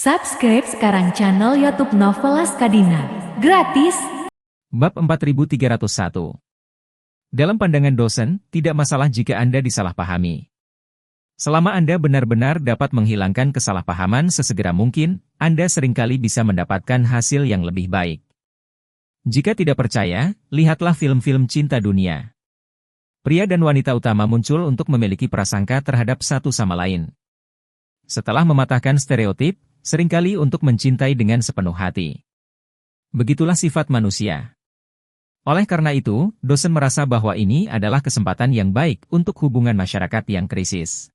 Subscribe sekarang channel YouTube Novelas Kadina. Gratis. Bab 4301. Dalam pandangan dosen, tidak masalah jika Anda disalahpahami. Selama Anda benar-benar dapat menghilangkan kesalahpahaman sesegera mungkin, Anda seringkali bisa mendapatkan hasil yang lebih baik. Jika tidak percaya, lihatlah film-film cinta dunia. Pria dan wanita utama muncul untuk memiliki prasangka terhadap satu sama lain. Setelah mematahkan stereotip, seringkali untuk mencintai dengan sepenuh hati. Begitulah sifat manusia. Oleh karena itu, dosen merasa bahwa ini adalah kesempatan yang baik untuk hubungan masyarakat yang krisis.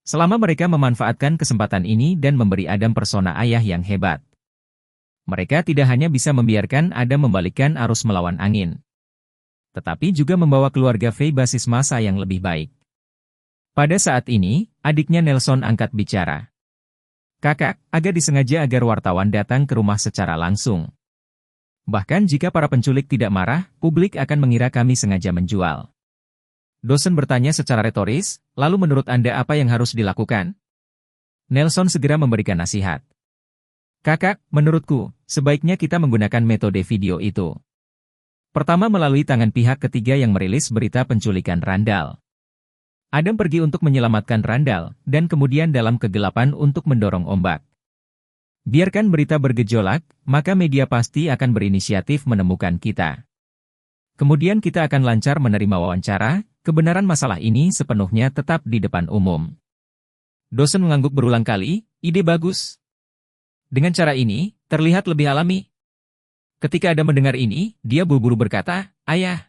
Selama mereka memanfaatkan kesempatan ini dan memberi Adam persona ayah yang hebat. Mereka tidak hanya bisa membiarkan Adam membalikkan arus melawan angin, tetapi juga membawa keluarga Faye basis massa yang lebih baik. Pada saat ini, adiknya Nelson angkat bicara. Kakak, agak disengaja agar wartawan datang ke rumah secara langsung. Bahkan jika para penculik tidak marah, publik akan mengira kami sengaja menjual. Dosen bertanya secara retoris, lalu menurut Anda apa yang harus dilakukan? Nelson segera memberikan nasihat. Kakak, menurutku, sebaiknya kita menggunakan metode video itu. Pertama melalui tangan pihak ketiga yang merilis berita penculikan Randall. Adam pergi untuk menyelamatkan Randall, dan kemudian dalam kegelapan untuk mendorong ombak. Biarkan berita bergejolak, maka media pasti akan berinisiatif menemukan kita. Kemudian kita akan lancar menerima wawancara, kebenaran masalah ini sepenuhnya tetap di depan umum. Dosen mengangguk berulang kali, ide bagus. Dengan cara ini, terlihat lebih alami. Ketika Adam mendengar ini, dia buru-buru berkata, Ayah.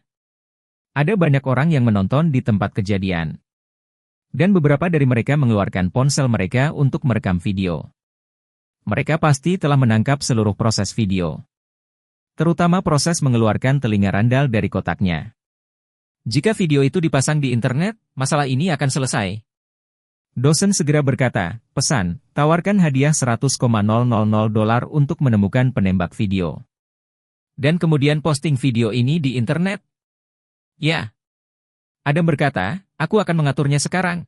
Ada banyak orang yang menonton di tempat kejadian. Dan beberapa dari mereka mengeluarkan ponsel mereka untuk merekam video. Mereka pasti telah menangkap seluruh proses video. Terutama proses mengeluarkan telinga Randall dari kotaknya. Jika video itu dipasang di internet, masalah ini akan selesai. Dosen segera berkata, pesan, tawarkan hadiah $100,000 untuk menemukan penembak video. Dan kemudian posting video ini di internet. Ya. Adam berkata, aku akan mengaturnya sekarang.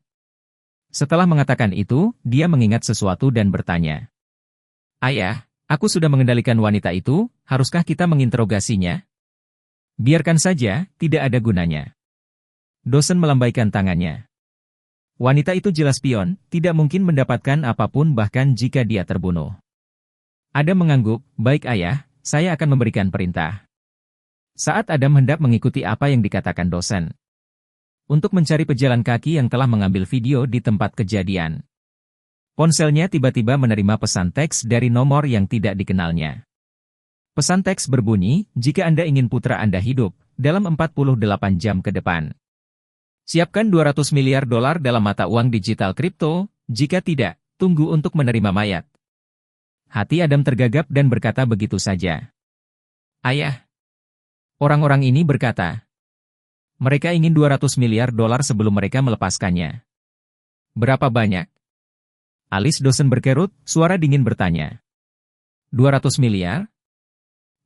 Setelah mengatakan itu, dia mengingat sesuatu dan bertanya. Ayah, aku sudah mengendalikan wanita itu, haruskah kita menginterogasinya? Biarkan saja, tidak ada gunanya. Dosen melambaikan tangannya. Wanita itu jelas pion, tidak mungkin mendapatkan apapun bahkan jika dia terbunuh. Adam mengangguk, baik ayah, saya akan memberikan perintah. Saat Adam hendak mengikuti apa yang dikatakan dosen. Untuk mencari pejalan kaki yang telah mengambil video di tempat kejadian. Ponselnya tiba-tiba menerima pesan teks dari nomor yang tidak dikenalnya. Pesan teks berbunyi, jika Anda ingin putra Anda hidup, dalam 48 jam ke depan. Siapkan $200 miliar dalam mata uang digital kripto, jika tidak, tunggu untuk menerima mayat. Hati Adam tergagap dan berkata begitu saja. Ayah. Orang-orang ini berkata, mereka ingin $200 miliar sebelum mereka melepaskannya. Berapa banyak? Alis dosen berkerut, suara dingin bertanya. 200 miliar?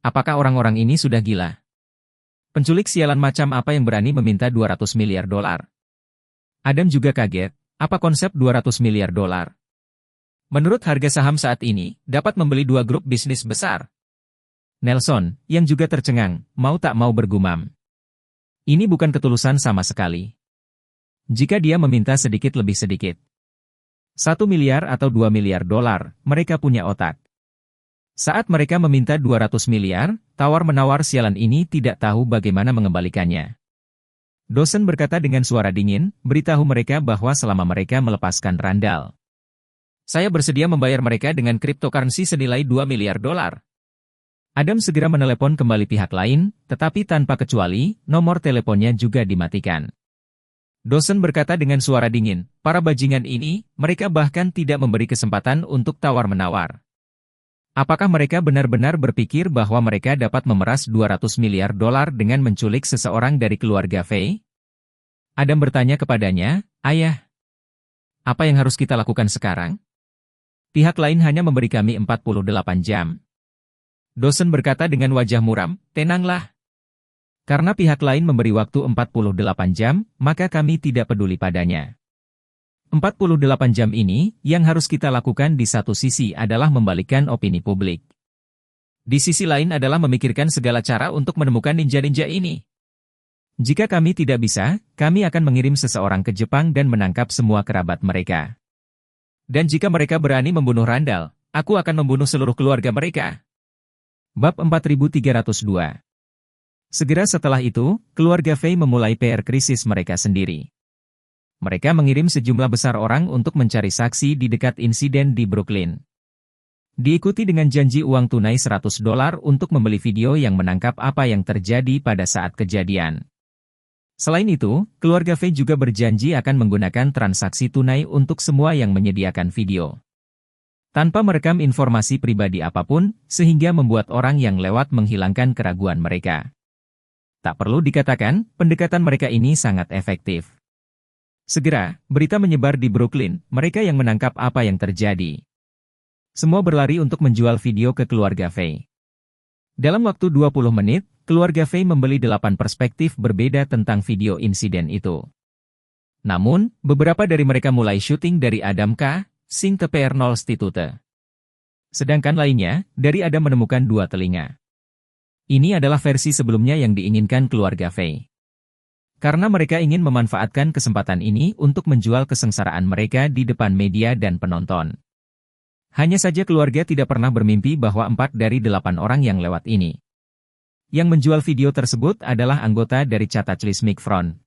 Apakah orang-orang ini sudah gila? Penculik sialan macam apa yang berani meminta $200 miliar? Adam juga kaget, apa konsep $200 miliar? Menurut harga saham saat ini, dapat membeli 2 grup bisnis besar. Nelson, yang juga tercengang, mau tak mau bergumam. Ini bukan ketulusan sama sekali. Jika dia meminta sedikit lebih sedikit. 1 miliar atau 2 miliar dolar, mereka punya otak. Saat mereka meminta 200 miliar, tawar-menawar sialan ini tidak tahu bagaimana mengembalikannya. Dosen berkata dengan suara dingin, beritahu mereka bahwa selama mereka melepaskan Randall. Saya bersedia membayar mereka dengan cryptocurrency senilai 2 miliar dolar. Adam segera menelepon kembali pihak lain, tetapi tanpa kecuali, nomor teleponnya juga dimatikan. Dosen berkata dengan suara dingin, para bajingan ini, mereka bahkan tidak memberi kesempatan untuk tawar-menawar. Apakah mereka benar-benar berpikir bahwa mereka dapat memeras $200 miliar dengan menculik seseorang dari keluarga Faye? Adam bertanya kepadanya, Ayah, apa yang harus kita lakukan sekarang? Pihak lain hanya memberi kami 48 jam. Dosen berkata dengan wajah muram, tenanglah. Karena pihak lain memberi waktu 48 jam, maka kami tidak peduli padanya. 48 jam ini, yang harus kita lakukan di satu sisi adalah membalikkan opini publik. Di sisi lain adalah memikirkan segala cara untuk menemukan ninja-ninja ini. Jika kami tidak bisa, kami akan mengirim seseorang ke Jepang dan menangkap semua kerabat mereka. Dan jika mereka berani membunuh Randall, aku akan membunuh seluruh keluarga mereka. Bab 4302. Segera setelah itu, keluarga Faye memulai PR krisis mereka sendiri. Mereka mengirim sejumlah besar orang untuk mencari saksi di dekat insiden di Brooklyn. Diikuti dengan janji uang tunai $100 untuk membeli video yang menangkap apa yang terjadi pada saat kejadian. Selain itu, keluarga Faye juga berjanji akan menggunakan transaksi tunai untuk semua yang menyediakan video. Tanpa merekam informasi pribadi apapun, sehingga membuat orang yang lewat menghilangkan keraguan mereka. Tak perlu dikatakan, pendekatan mereka ini sangat efektif. Segera, berita menyebar di Brooklyn, mereka yang menangkap apa yang terjadi. Semua berlari untuk menjual video ke keluarga Faye. Dalam waktu 20 menit, keluarga Faye membeli 8 perspektif berbeda tentang video insiden itu. Namun, beberapa dari mereka mulai syuting dari Adam K. Sing TPR 0 Stitute. Sedangkan lainnya, dari Adam menemukan 2 telinga. Ini adalah versi sebelumnya yang diinginkan keluarga Faye. Karena mereka ingin memanfaatkan kesempatan ini untuk menjual kesengsaraan mereka di depan media dan penonton. Hanya saja keluarga tidak pernah bermimpi bahwa 4 dari 8 orang yang lewat ini. Yang menjual video tersebut adalah anggota dari Cataclysmic Front.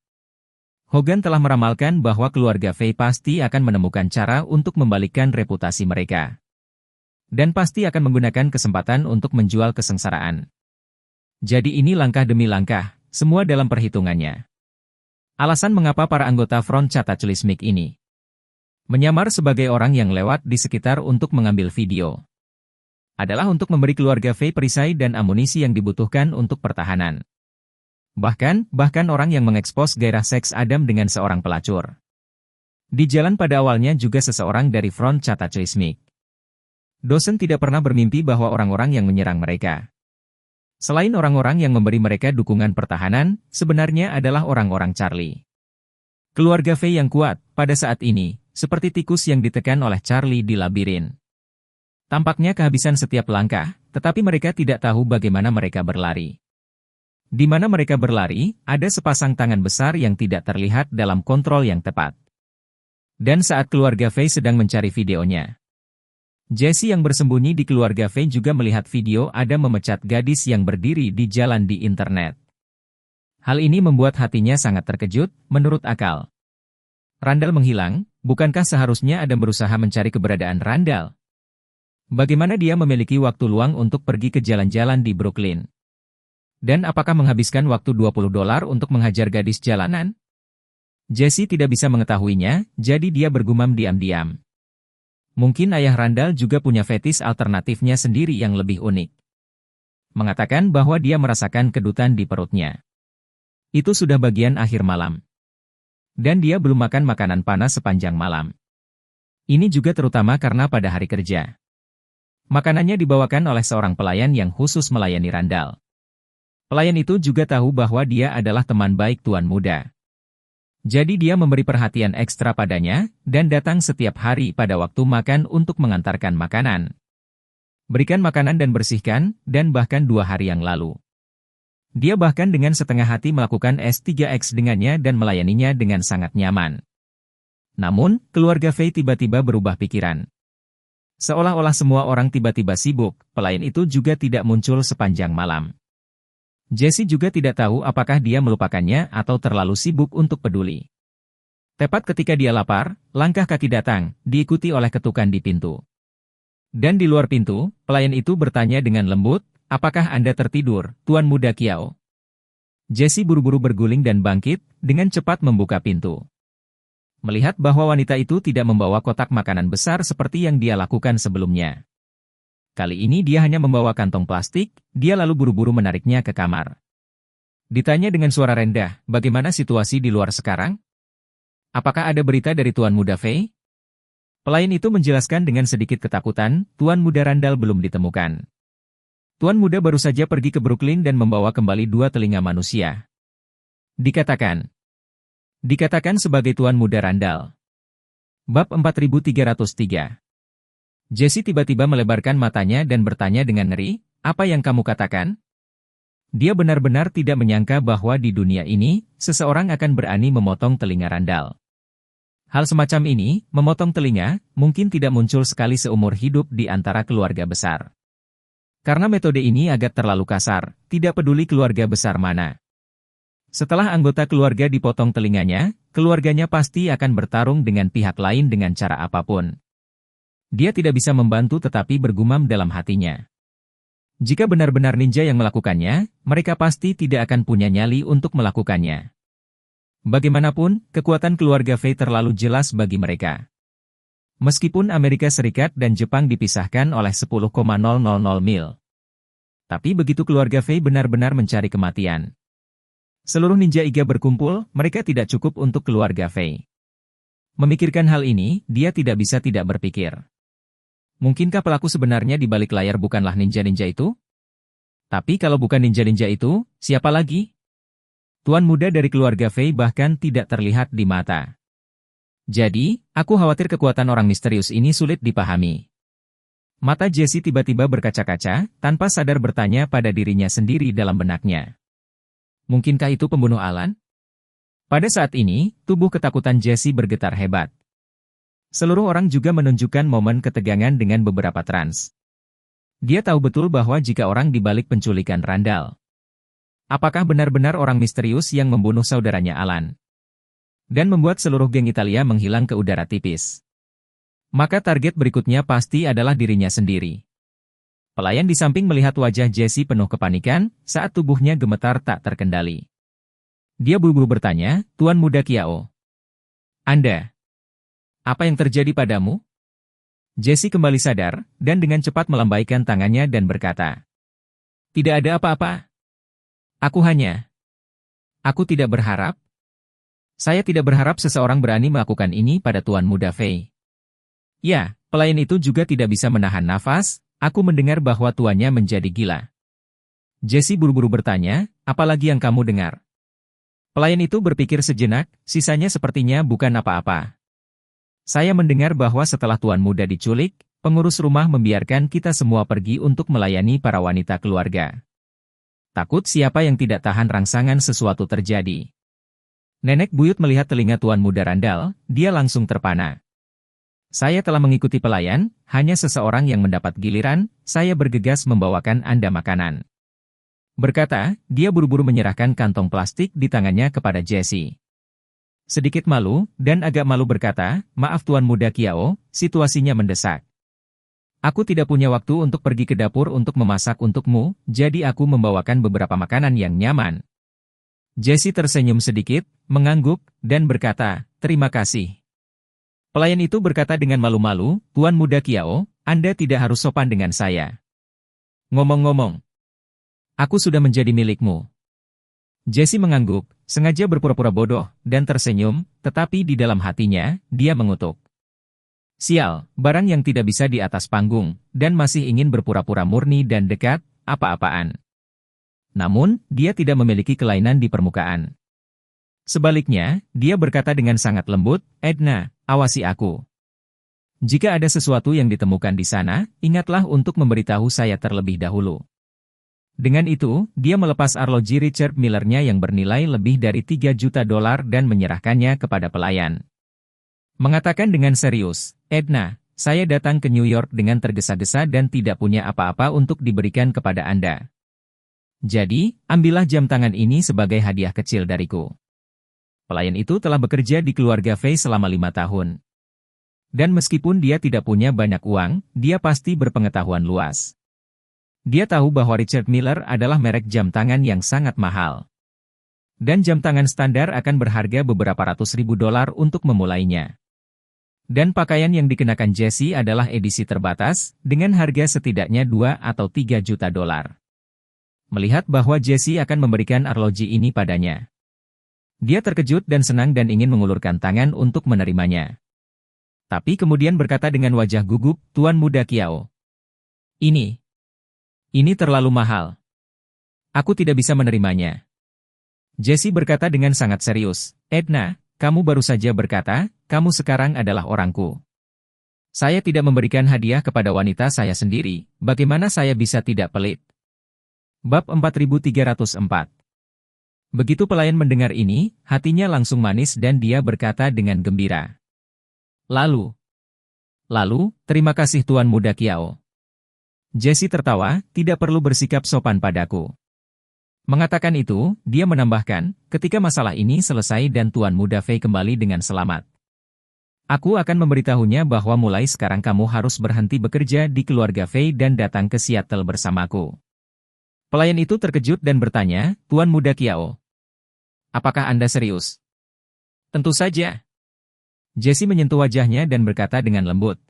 Hogan telah meramalkan bahwa keluarga Faye pasti akan menemukan cara untuk membalikkan reputasi mereka. Dan pasti akan menggunakan kesempatan untuk menjual kesengsaraan. Jadi ini langkah demi langkah, semua dalam perhitungannya. Alasan mengapa para anggota Front Cataclysmic ini menyamar sebagai orang yang lewat di sekitar untuk mengambil video adalah untuk memberi keluarga Faye perisai dan amunisi yang dibutuhkan untuk pertahanan. Bahkan orang yang mengekspos gairah seks Adam dengan seorang pelacur. Di jalan pada awalnya juga seseorang dari Front Cataclysmic. Dosen tidak pernah bermimpi bahwa orang-orang yang menyerang mereka, selain orang-orang yang memberi mereka dukungan pertahanan, sebenarnya adalah orang-orang Charlie. Keluarga Faye yang kuat, pada saat ini, seperti tikus yang ditekan oleh Charlie di labirin. Tampaknya kehabisan setiap langkah, tetapi mereka tidak tahu bagaimana mereka berlari. Di mana mereka berlari, ada sepasang tangan besar yang tidak terlihat dalam kontrol yang tepat. Dan saat keluarga Faye sedang mencari videonya, Jesse yang bersembunyi di keluarga Faye juga melihat video Adam memecat gadis yang berdiri di jalan di internet. Hal ini membuat hatinya sangat terkejut, menurut akal. Randall menghilang, bukankah seharusnya Adam berusaha mencari keberadaan Randall? Bagaimana dia memiliki waktu luang untuk pergi ke jalan-jalan di Brooklyn? Dan apakah menghabiskan waktu $20 untuk menghajar gadis jalanan? Jesse tidak bisa mengetahuinya, jadi dia bergumam diam-diam. Mungkin ayah Randall juga punya fetis alternatifnya sendiri yang lebih unik. Mengatakan bahwa dia merasakan kedutan di perutnya. Itu sudah bagian akhir malam. Dan dia belum makan makanan panas sepanjang malam. Ini juga terutama karena pada hari kerja. Makanannya dibawakan oleh seorang pelayan yang khusus melayani Randall. Pelayan itu juga tahu bahwa dia adalah teman baik tuan muda. Jadi dia memberi perhatian ekstra padanya, dan datang setiap hari pada waktu makan untuk mengantarkan makanan. Berikan makanan dan bersihkan, dan bahkan 2 hari yang lalu. Dia bahkan dengan setengah hati melakukan S3X dengannya dan melayaninya dengan sangat nyaman. Namun, keluarga Faye tiba-tiba berubah pikiran. Seolah-olah semua orang tiba-tiba sibuk, pelayan itu juga tidak muncul sepanjang malam. Jesse juga tidak tahu apakah dia melupakannya atau terlalu sibuk untuk peduli. Tepat ketika dia lapar, langkah kaki datang, diikuti oleh ketukan di pintu. Dan di luar pintu, pelayan itu bertanya dengan lembut, "Apakah Anda tertidur, Tuan Muda Kiao?" Jesse buru-buru berguling dan bangkit, dengan cepat membuka pintu. Melihat bahwa wanita itu tidak membawa kotak makanan besar seperti yang dia lakukan sebelumnya. Kali ini dia hanya membawa kantong plastik, dia lalu buru-buru menariknya ke kamar. Ditanya dengan suara rendah, "Bagaimana situasi di luar sekarang? Apakah ada berita dari Tuan Muda Faye?" Pelayan itu menjelaskan dengan sedikit ketakutan, "Tuan Muda Randall belum ditemukan. Tuan Muda baru saja pergi ke Brooklyn dan membawa kembali 2 telinga manusia." Dikatakan sebagai Tuan Muda Randall. Bab 4303. Jesse tiba-tiba melebarkan matanya dan bertanya dengan ngeri, "Apa yang kamu katakan?" Dia benar-benar tidak menyangka bahwa di dunia ini, seseorang akan berani memotong telinga randal. Hal semacam ini, memotong telinga, mungkin tidak muncul sekali seumur hidup di antara keluarga besar. Karena metode ini agak terlalu kasar, tidak peduli keluarga besar mana. Setelah anggota keluarga dipotong telinganya, keluarganya pasti akan bertarung dengan pihak lain dengan cara apapun. Dia tidak bisa membantu tetapi bergumam dalam hatinya. Jika benar-benar ninja yang melakukannya, mereka pasti tidak akan punya nyali untuk melakukannya. Bagaimanapun, kekuatan keluarga Fei terlalu jelas bagi mereka. Meskipun Amerika Serikat dan Jepang dipisahkan oleh 10,000 mil. Tapi begitu keluarga Fei benar-benar mencari kematian. Seluruh ninja Iga berkumpul, mereka tidak cukup untuk keluarga Fei. Memikirkan hal ini, dia tidak bisa tidak berpikir. Mungkinkah pelaku sebenarnya di balik layar bukanlah ninja-ninja itu? Tapi kalau bukan ninja-ninja itu, siapa lagi? Tuan muda dari keluarga Fei bahkan tidak terlihat di mata. Jadi, aku khawatir kekuatan orang misterius ini sulit dipahami. Mata Jesse tiba-tiba berkaca-kaca, tanpa sadar bertanya pada dirinya sendiri dalam benaknya. Mungkinkah itu pembunuh Alan? Pada saat ini, tubuh ketakutan Jesse bergetar hebat. Seluruh orang juga menunjukkan momen ketegangan dengan beberapa trans. Dia tahu betul bahwa jika orang dibalik penculikan randal. Apakah benar-benar orang misterius yang membunuh saudaranya Alan? Dan membuat seluruh geng Italia menghilang ke udara tipis. Maka target berikutnya pasti adalah dirinya sendiri. Pelayan di samping melihat wajah Jesse penuh kepanikan, saat tubuhnya gemetar tak terkendali. Dia buru-buru bertanya, "Tuan muda Kiao. Anda? Apa yang terjadi padamu?" Jesse kembali sadar, dan dengan cepat melambaikan tangannya dan berkata, "Tidak ada apa-apa. Aku tidak berharap. Saya tidak berharap seseorang berani melakukan ini pada Tuan Muda Fei." Ya, pelayan itu juga tidak bisa menahan nafas, aku mendengar bahwa tuannya menjadi gila. Jesse buru-buru bertanya, "Apa lagi yang kamu dengar?" Pelayan itu berpikir sejenak, sisanya sepertinya bukan apa-apa. Saya mendengar bahwa setelah Tuan Muda diculik, pengurus rumah membiarkan kita semua pergi untuk melayani para wanita keluarga. Takut siapa yang tidak tahan rangsangan sesuatu terjadi. Nenek buyut melihat telinga Tuan Muda randal, dia langsung terpana. Saya telah mengikuti pelayan, hanya seseorang yang mendapat giliran, saya bergegas membawakan Anda makanan. Berkata, dia buru-buru menyerahkan kantong plastik di tangannya kepada Jesse. Sedikit malu, dan agak malu berkata, "Maaf Tuan Muda Kiao, situasinya mendesak. Aku tidak punya waktu untuk pergi ke dapur untuk memasak untukmu, jadi aku membawakan beberapa makanan yang nyaman." Jesse tersenyum sedikit, mengangguk, dan berkata, "Terima kasih." Pelayan itu berkata dengan malu-malu, "Tuan Muda Kiao, Anda tidak harus sopan dengan saya. Ngomong-ngomong, aku sudah menjadi milikmu." Jesse mengangguk, sengaja berpura-pura bodoh, dan tersenyum, tetapi di dalam hatinya, dia mengutuk. Sial, barang yang tidak bisa di atas panggung, dan masih ingin berpura-pura murni dan dekat, apa-apaan. Namun, dia tidak memiliki kelainan di permukaan. Sebaliknya, dia berkata dengan sangat lembut, "Edna, awasi aku. Jika ada sesuatu yang ditemukan di sana, ingatlah untuk memberitahu saya terlebih dahulu." Dengan itu, dia melepas arloji Richard Millernya yang bernilai lebih dari $3 juta dan menyerahkannya kepada pelayan. Mengatakan dengan serius, "Edna, saya datang ke New York dengan tergesa-gesa dan tidak punya apa-apa untuk diberikan kepada Anda. Jadi, ambillah jam tangan ini sebagai hadiah kecil dariku." Pelayan itu telah bekerja di keluarga Fei selama 5 tahun. Dan meskipun dia tidak punya banyak uang, dia pasti berpengetahuan luas. Dia tahu bahwa Richard Miller adalah merek jam tangan yang sangat mahal. Dan jam tangan standar akan berharga beberapa ratus ribu dolar untuk memulainya. Dan pakaian yang dikenakan Jesse adalah edisi terbatas, dengan harga setidaknya 2 atau 3 juta dolar. Melihat bahwa Jesse akan memberikan arloji ini padanya, dia terkejut dan senang dan ingin mengulurkan tangan untuk menerimanya. Tapi kemudian berkata dengan wajah gugup, "Tuan Muda Kiao. Ini terlalu mahal. Aku tidak bisa menerimanya." Jesse berkata dengan sangat serius, "Edna, kamu baru saja berkata, kamu sekarang adalah orangku. Saya tidak memberikan hadiah kepada wanita saya sendiri, bagaimana saya bisa tidak pelit? Bab 4304. Begitu pelayan mendengar ini, hatinya langsung manis dan dia berkata dengan gembira. Lalu, terima kasih Tuan Muda Kiao. Jessie tertawa, tidak perlu bersikap sopan padaku. Mengatakan itu, dia menambahkan, ketika masalah ini selesai dan Tuan Muda Fei kembali dengan selamat. Aku akan memberitahunya bahwa mulai sekarang kamu harus berhenti bekerja di keluarga Fei dan datang ke Seattle bersamaku. Pelayan itu terkejut dan bertanya, Tuan Muda Kiao, apakah Anda serius? Tentu saja. Jessie menyentuh wajahnya dan berkata dengan lembut.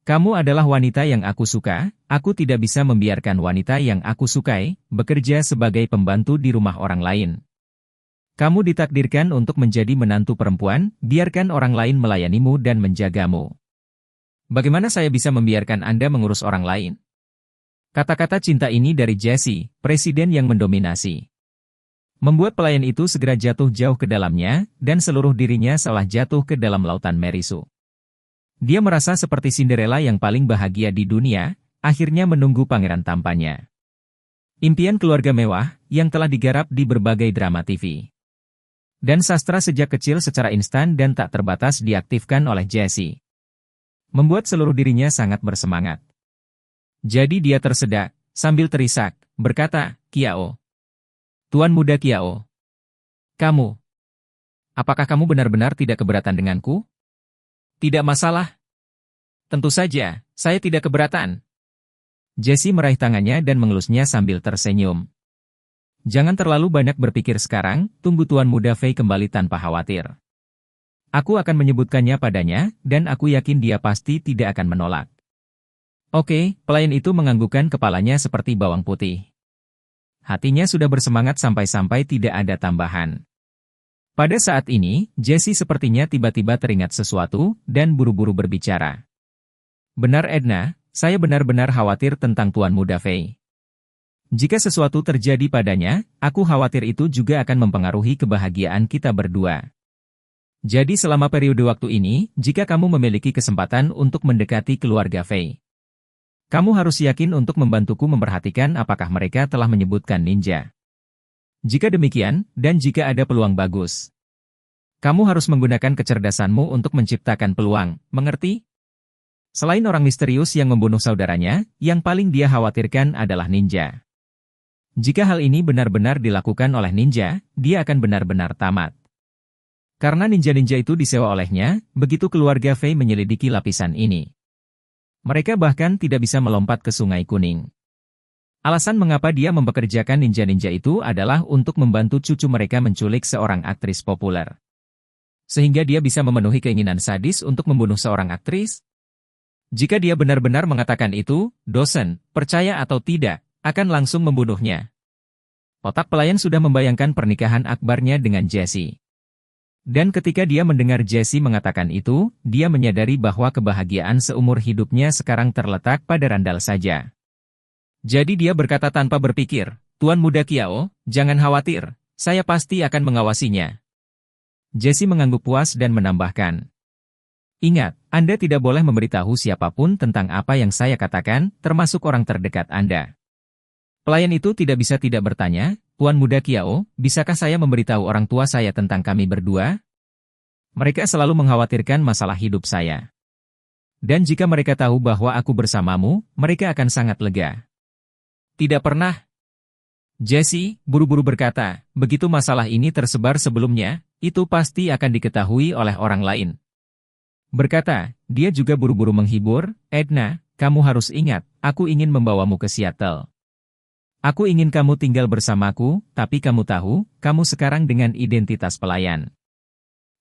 Kamu adalah wanita yang aku suka, aku tidak bisa membiarkan wanita yang aku sukai bekerja sebagai pembantu di rumah orang lain. Kamu ditakdirkan untuk menjadi menantu perempuan, biarkan orang lain melayanimu dan menjagamu. Bagaimana saya bisa membiarkan Anda mengurus orang lain? Kata-kata cinta ini dari Jessie, presiden yang mendominasi. Membuat pelayan itu segera jatuh jauh ke dalamnya, dan seluruh dirinya seolah jatuh ke dalam lautan Merisu. Dia merasa seperti Cinderella yang paling bahagia di dunia, akhirnya menunggu pangeran tampannya. Impian keluarga mewah, yang telah digarap di berbagai drama TV. Dan sastra sejak kecil secara instan dan tak terbatas diaktifkan oleh Jessie. Membuat seluruh dirinya sangat bersemangat. Jadi dia tersedak, sambil terisak, berkata, Kiao. Tuan Muda Kiao. Kamu. Apakah kamu benar-benar tidak keberatan denganku? Tidak masalah. Tentu saja, saya tidak keberatan. Jessie meraih tangannya dan mengelusnya sambil tersenyum. Jangan terlalu banyak berpikir sekarang, tunggu Tuan Muda Fei kembali tanpa khawatir. Aku akan menyebutkannya padanya, dan aku yakin dia pasti tidak akan menolak. Oke, pelayan itu menganggukkan kepalanya seperti bawang putih. Hatinya sudah bersemangat sampai-sampai tidak ada tambahan. Pada saat ini, Jessie sepertinya tiba-tiba teringat sesuatu, dan buru-buru berbicara. Benar Edna, saya benar-benar khawatir tentang Tuan Muda Fei. Jika sesuatu terjadi padanya, aku khawatir itu juga akan mempengaruhi kebahagiaan kita berdua. Jadi selama periode waktu ini, jika kamu memiliki kesempatan untuk mendekati keluarga Fei, kamu harus yakin untuk membantuku memperhatikan apakah mereka telah menyebutkan ninja. Jika demikian, dan jika ada peluang bagus, kamu harus menggunakan kecerdasanmu untuk menciptakan peluang, mengerti? Selain orang misterius yang membunuh saudaranya, yang paling dia khawatirkan adalah ninja. Jika hal ini benar-benar dilakukan oleh ninja, dia akan benar-benar tamat. Karena ninja-ninja itu disewa olehnya, begitu keluarga Fei menyelidiki lapisan ini. Mereka bahkan tidak bisa melompat ke Sungai Kuning. Alasan mengapa dia mempekerjakan ninja-ninja itu adalah untuk membantu cucu mereka menculik seorang aktris populer. Sehingga dia bisa memenuhi keinginan sadis untuk membunuh seorang aktris? Jika dia benar-benar mengatakan itu, dosen, percaya atau tidak, akan langsung membunuhnya. Otak pelayan sudah membayangkan pernikahan akbarnya dengan Jessie. Dan ketika dia mendengar Jessie mengatakan itu, dia menyadari bahwa kebahagiaan seumur hidupnya sekarang terletak pada randal saja. Jadi dia berkata tanpa berpikir, Tuan Muda Kiao, jangan khawatir, saya pasti akan mengawasinya. Jessie mengangguk puas dan menambahkan, ingat, Anda tidak boleh memberitahu siapapun tentang apa yang saya katakan, termasuk orang terdekat Anda. Pelayan itu tidak bisa tidak bertanya, Tuan Muda Kiao, bisakah saya memberitahu orang tua saya tentang kami berdua? Mereka selalu mengkhawatirkan masalah hidup saya. Dan jika mereka tahu bahwa aku bersamamu, mereka akan sangat lega. Tidak pernah. Jessie buru-buru berkata, begitu masalah ini tersebar sebelumnya, itu pasti akan diketahui oleh orang lain. Berkata, dia juga buru-buru menghibur, Edna, kamu harus ingat, aku ingin membawamu ke Seattle. Aku ingin kamu tinggal bersamaku, tapi kamu tahu, kamu sekarang dengan identitas pelayan.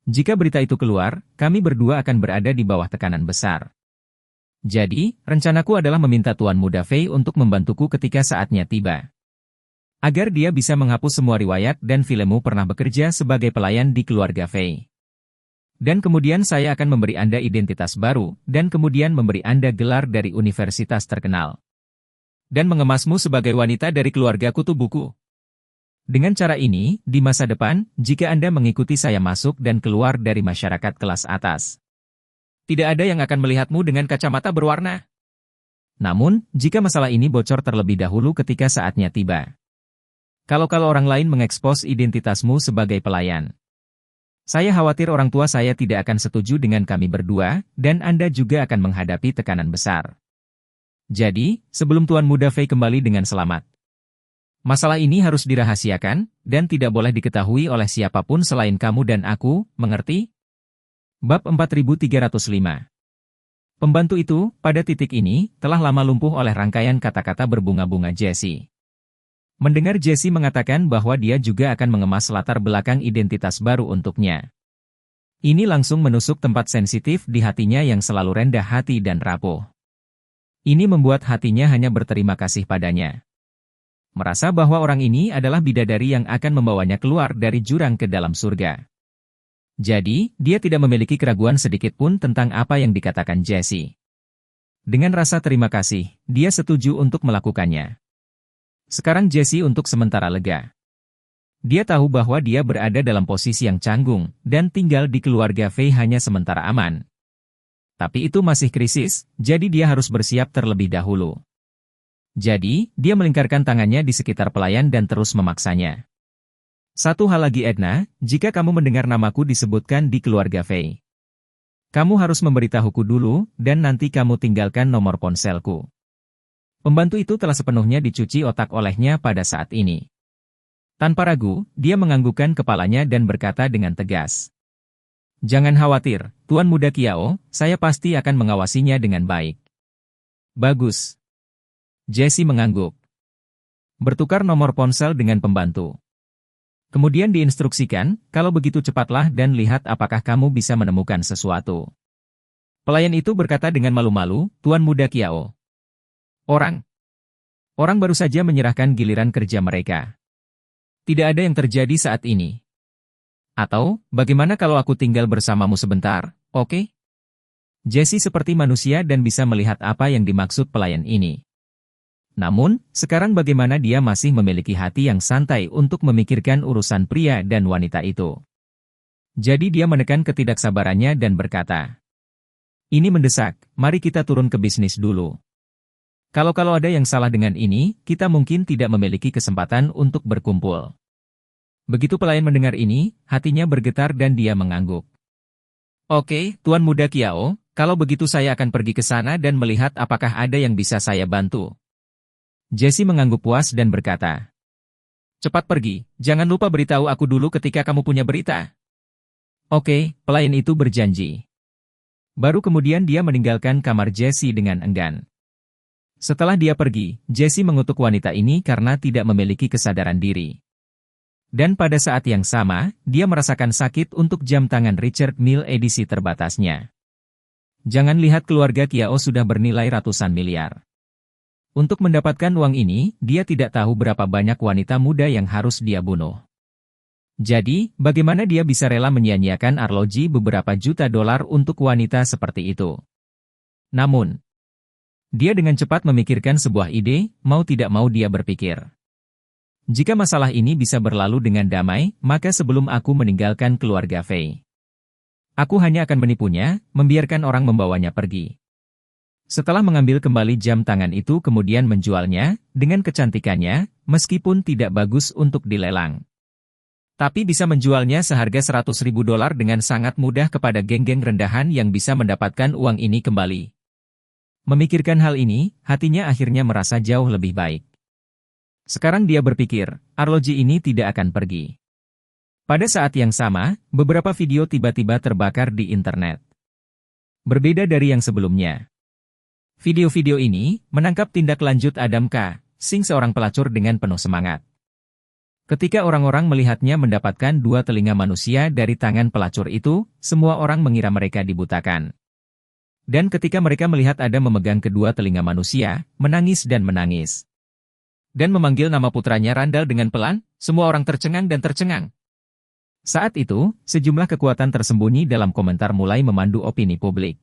Jika berita itu keluar, kami berdua akan berada di bawah tekanan besar. Jadi, rencanaku adalah meminta Tuan Muda Fei untuk membantuku ketika saatnya tiba. Agar dia bisa menghapus semua riwayat dan filmmu pernah bekerja sebagai pelayan di keluarga Fei. Dan kemudian saya akan memberi Anda identitas baru, dan kemudian memberi Anda gelar dari universitas terkenal. Dan mengemasmu sebagai wanita dari keluarga kutu buku. Dengan cara ini, di masa depan, jika Anda mengikuti saya masuk dan keluar dari masyarakat kelas atas, tidak ada yang akan melihatmu dengan kacamata berwarna. Namun, jika masalah ini bocor terlebih dahulu ketika saatnya tiba. Kalau orang lain mengekspos identitasmu sebagai pelayan, saya khawatir orang tua saya tidak akan setuju dengan kami berdua, dan Anda juga akan menghadapi tekanan besar. Jadi, sebelum Tuan Muda Fei kembali dengan selamat, masalah ini harus dirahasiakan, dan tidak boleh diketahui oleh siapapun selain kamu dan aku, mengerti? Bab 4305. Pembantu itu, pada titik ini, telah lama lumpuh oleh rangkaian kata-kata berbunga-bunga Jesse. Mendengar Jesse mengatakan bahwa dia juga akan mengemas latar belakang identitas baru untuknya. Ini langsung menusuk tempat sensitif di hatinya yang selalu rendah hati dan rapuh. Ini membuat hatinya hanya berterima kasih padanya. Merasa bahwa orang ini adalah bidadari yang akan membawanya keluar dari jurang ke dalam surga. Jadi, dia tidak memiliki keraguan sedikit pun tentang apa yang dikatakan Jesse. Dengan rasa terima kasih, dia setuju untuk melakukannya. Sekarang Jesse untuk sementara lega. Dia tahu bahwa dia berada dalam posisi yang canggung, dan tinggal di keluarga Fei hanya sementara aman. Tapi itu masih krisis, jadi dia harus bersiap terlebih dahulu. Jadi, dia melingkarkan tangannya di sekitar pelayan dan terus memaksanya. Satu hal lagi Edna, jika kamu mendengar namaku disebutkan di keluarga Fei, kamu harus memberitahuku dulu, dan nanti kamu tinggalkan nomor ponselku. Pembantu itu telah sepenuhnya dicuci otak olehnya pada saat ini. Tanpa ragu, dia menganggukkan kepalanya dan berkata dengan tegas. Jangan khawatir, Tuan Muda Kiao, saya pasti akan mengawasinya dengan baik. Bagus. Jesse mengangguk. Bertukar nomor ponsel dengan pembantu. Kemudian diinstruksikan, kalau begitu cepatlah dan lihat apakah kamu bisa menemukan sesuatu. Pelayan itu berkata dengan malu-malu, Tuan Muda Kiao. Orang baru saja menyerahkan giliran kerja mereka. Tidak ada yang terjadi saat ini. Atau, bagaimana kalau aku tinggal bersamamu sebentar, oke? Jesse seperti manusia dan bisa melihat apa yang dimaksud pelayan ini. Namun, sekarang bagaimana dia masih memiliki hati yang santai untuk memikirkan urusan pria dan wanita itu. Jadi dia menekan ketidaksabarannya dan berkata, ini mendesak, mari kita turun ke bisnis dulu. Kalau ada yang salah dengan ini, kita mungkin tidak memiliki kesempatan untuk berkumpul. Begitu pelayan mendengar ini, hatinya bergetar dan dia mengangguk. Oke, Tuan Muda Kiao, kalau begitu saya akan pergi ke sana dan melihat apakah ada yang bisa saya bantu. Jesse mengangguk puas dan berkata, cepat pergi, jangan lupa beritahu aku dulu ketika kamu punya berita. Oke, pelayan itu berjanji. Baru kemudian dia meninggalkan kamar Jesse dengan enggan. Setelah dia pergi, Jesse mengutuk wanita ini karena tidak memiliki kesadaran diri. Dan pada saat yang sama, dia merasakan sakit untuk jam tangan Richard Mille edisi terbatasnya. Jangan lihat keluarga Kiao sudah bernilai ratusan miliar. Untuk mendapatkan uang ini, dia tidak tahu berapa banyak wanita muda yang harus dia bunuh. Jadi, bagaimana dia bisa rela menyia-nyiakan arloji beberapa juta dolar untuk wanita seperti itu? Namun, dia dengan cepat memikirkan sebuah ide, mau tidak mau dia berpikir. Jika masalah ini bisa berlalu dengan damai, maka sebelum aku meninggalkan keluarga Fei, aku hanya akan menipunya, membiarkan orang membawanya pergi. Setelah mengambil kembali jam tangan itu kemudian menjualnya, dengan kecantikannya, meskipun tidak bagus untuk dilelang. Tapi bisa menjualnya seharga $100.000 dengan sangat mudah kepada geng-geng rendahan yang bisa mendapatkan uang ini kembali. Memikirkan hal ini, hatinya akhirnya merasa jauh lebih baik. Sekarang dia berpikir, arloji ini tidak akan pergi. Pada saat yang sama, beberapa video tiba-tiba terbakar di internet. Berbeda dari yang sebelumnya. Video-video ini menangkap tindak lanjut Adam K. Singh seorang pelacur dengan penuh semangat. Ketika orang-orang melihatnya mendapatkan 2 telinga manusia dari tangan pelacur itu, semua orang mengira mereka dibutakan. Dan ketika mereka melihat Adam memegang kedua telinga manusia, menangis dan menangis. Dan memanggil nama putranya Randall dengan pelan, semua orang tercengang dan tercengang. Saat itu, sejumlah kekuatan tersembunyi dalam komentar mulai memandu opini publik.